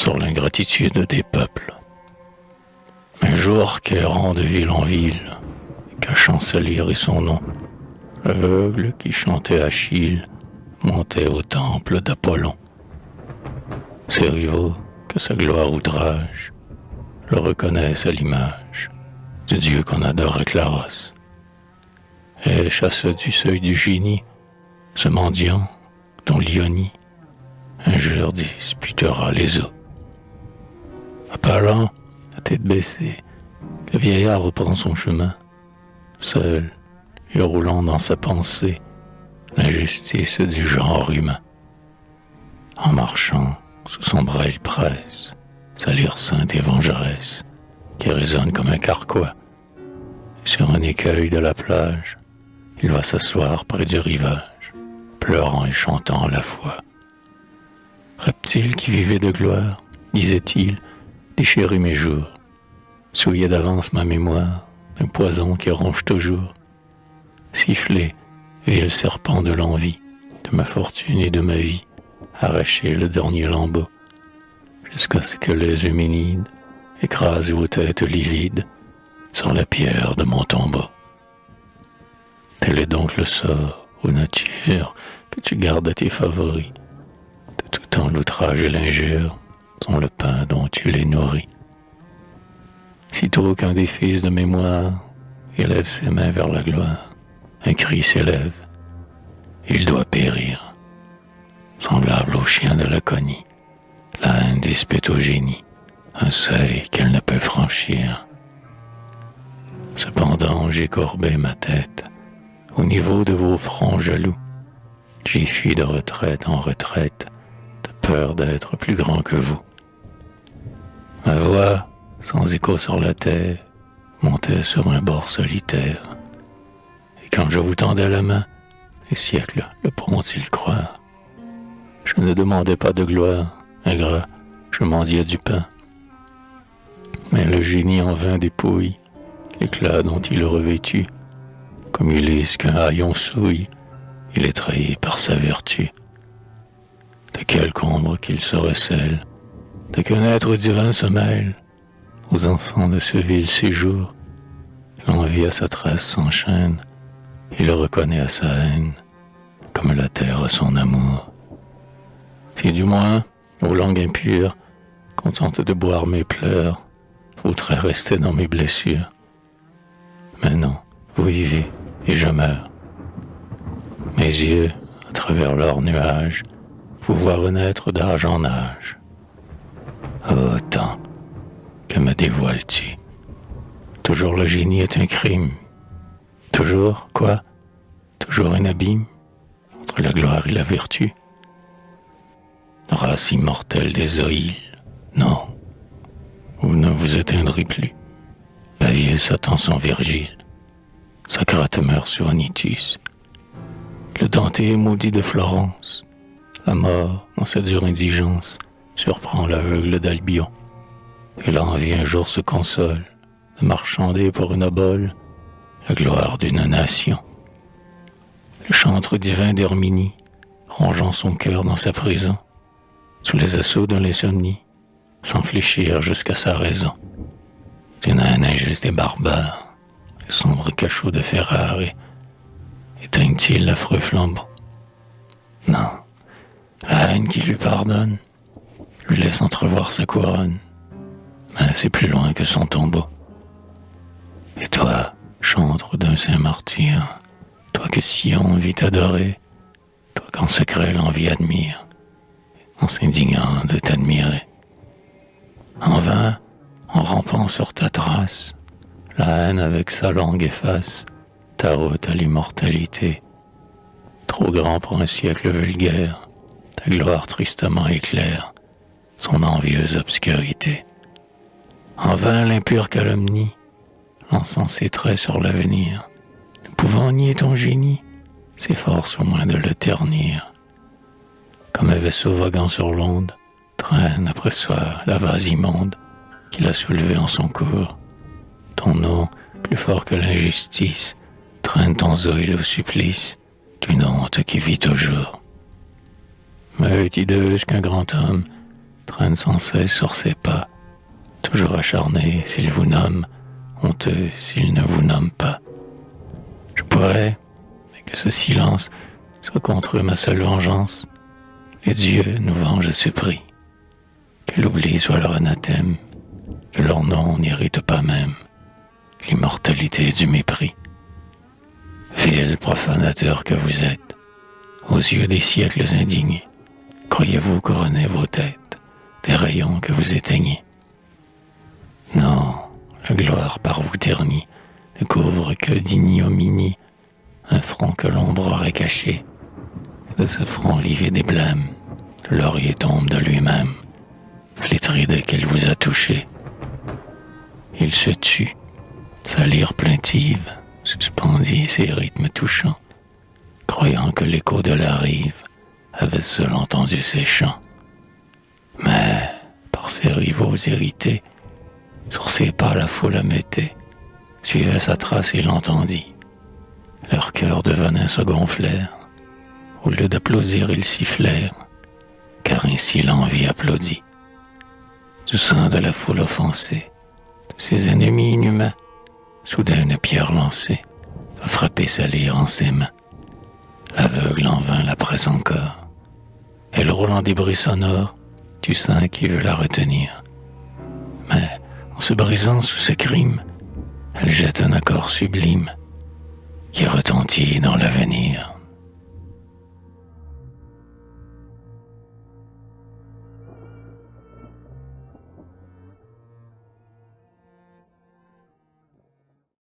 sur l'ingratitude des peuples. Un jour qu'errant de ville en ville, cachant sa lyre et son nom, l'aveugle qui chantait Achille montait au temple d'Apollon. Ses rivaux, que sa gloire outrage, le reconnaissent à l'image du dieu qu'on adore à Claros. Et chasse du seuil du génie, ce mendiant dont l'Ionie un jour disputera les eaux. Apollon, la tête baissée, le vieillard reprend son chemin, seul et roulant dans sa pensée l'injustice du genre humain. En marchant, sous son bras il presse sa lyre sainte et vengeresse qui résonne comme un carquois. Et sur un écueil de la plage, il va s'asseoir près du rivage, pleurant et chantant à la fois. Reptile qui vivait de gloire, disait-il, déchirez mes jours, souillez d'avance ma mémoire d'un poison qui ronge toujours. Sifflez, vil serpent de l'envie, de ma fortune et de ma vie, arrachez le dernier lambeau, jusqu'à ce que les Euménides écrasent vos têtes livides sur la pierre de mon tombeau. Tel est donc le sort, ô nature, que tu gardes à tes favoris. De tout temps l'outrage et l'injure sont le pain dont tu les nourris. Sitôt qu'un des fils de mémoire élève ses mains vers la gloire, un cri s'élève, il doit périr. Semblable au chien de Laconie, la haine dispute au génie un seuil qu'elle ne peut franchir. Cependant j'ai courbé ma tête au niveau de vos fronts jaloux. J'y fui de retraite en retraite, de peur d'être plus grand que vous. Ma voix, sans écho sur la terre, montait sur un bord solitaire. Et quand je vous tendais la main, les siècles le pourront-ils croire? Je ne demandais pas de gloire, ingrat, je mendiais du pain. Mais le génie en vint dépouille l'éclat dont il revêtut. Comme Ulysse qu'un haillon souille, il est trahi par sa vertu. De quelque ombre qu'il se recèle, de qu'un être divin se mêle aux enfants de ce vil séjour, l'envie à sa trace s'enchaîne, il le reconnaît à sa haine, comme la terre à son amour. Si du moins, aux langues impures, contente de boire mes pleurs, voudrait rester dans mes blessures. Mais non, vous vivez et je meurs. Mes yeux, à travers leurs nuages, vous voient renaître d'âge en âge. Oh, temps, que me dévoiles-tu? Toujours le génie est un crime. Toujours, quoi? Toujours un abîme entre la gloire et la vertu. Race immortelle des Oïles, non, vous ne vous éteindrez plus. Pavius attend son Virgile. Socrate meurt sur Anytus. Le Dante maudit de Florence. La mort, dans sa dure indigence, surprend l'aveugle d'Albion. Et l'envie un jour se console de marchander pour une obole la gloire d'une nation. Le chantre divin d'Herminie, rongeant son cœur dans sa prison, sous les assauts de l'insomnie, sans fléchir jusqu'à sa raison. D'une haine injuste et barbare, le sombre cachot de Ferrare éteigne-t-il l'affreux flambeau? Non, la haine qui lui pardonne lui laisse entrevoir sa couronne, mais c'est plus loin que son tombeau. Et toi, chantre d'un saint martyr, toi que Sion vit adorer, toi qu'en secret l'envie admire, en s'indignant de t'admirer. En vain, en rampant sur ta trace, la haine avec sa langue efface ta route à l'immortalité. Trop grand pour un siècle vulgaire, ta gloire tristement éclaire son envieuse obscurité. En vain l'impure calomnie, lançant ses traits sur l'avenir, ne pouvant nier ton génie, s'efforce au moins de le ternir. Comme un vaisseau voguant sur l'onde, traîne après soi la vase immonde qu'il a soulevée en son cours. Ton nom, plus fort que l'injustice, traîne ton zoïle au supplice d'une honte qui vit toujours. Meute hideuse qu'un grand homme traîne sans cesse sur ses pas, toujours acharné s'il vous nomme, honteux s'il ne vous nomme pas. Je pourrais, mais que ce silence soit contre eux ma seule vengeance. Les dieux nous vengent à ce prix. Que l'oubli soit leur anathème, que leur nom n'irrite pas même l'immortalité du mépris. Vil profanateur que vous êtes, aux yeux des siècles indignés, croyez-vous couronner vos têtes des rayons que vous éteignez? Non, la gloire par vous ternie ne couvre que d'ignominie un front que l'ombre aurait caché. Et de ce front livide et blême, le laurier tombe de lui-même, flétri dès qu'elle vous a touché. Il se tue, sa lyre plaintive suspendit ses rythmes touchants, croyant que l'écho de la rive avait seul entendu ses chants. Mais, par ses rivaux irrités, sur ses pas la foule ameutait, suivait sa trace et l'entendit. Leurs cœurs de venin se gonflèrent, au lieu d'applaudir ils sifflèrent, car ainsi l'envie applaudit. Du sein de la foule offensée, de ses ennemis inhumains, soudain une pierre lancée va frapper sa lyre en ses mains. L'aveugle en vain la presse encore. Elle roule en débris sonores, du sein qui veut la retenir. Mais, en se brisant sous ce crime, elle jette un accord sublime qui retentit dans l'avenir.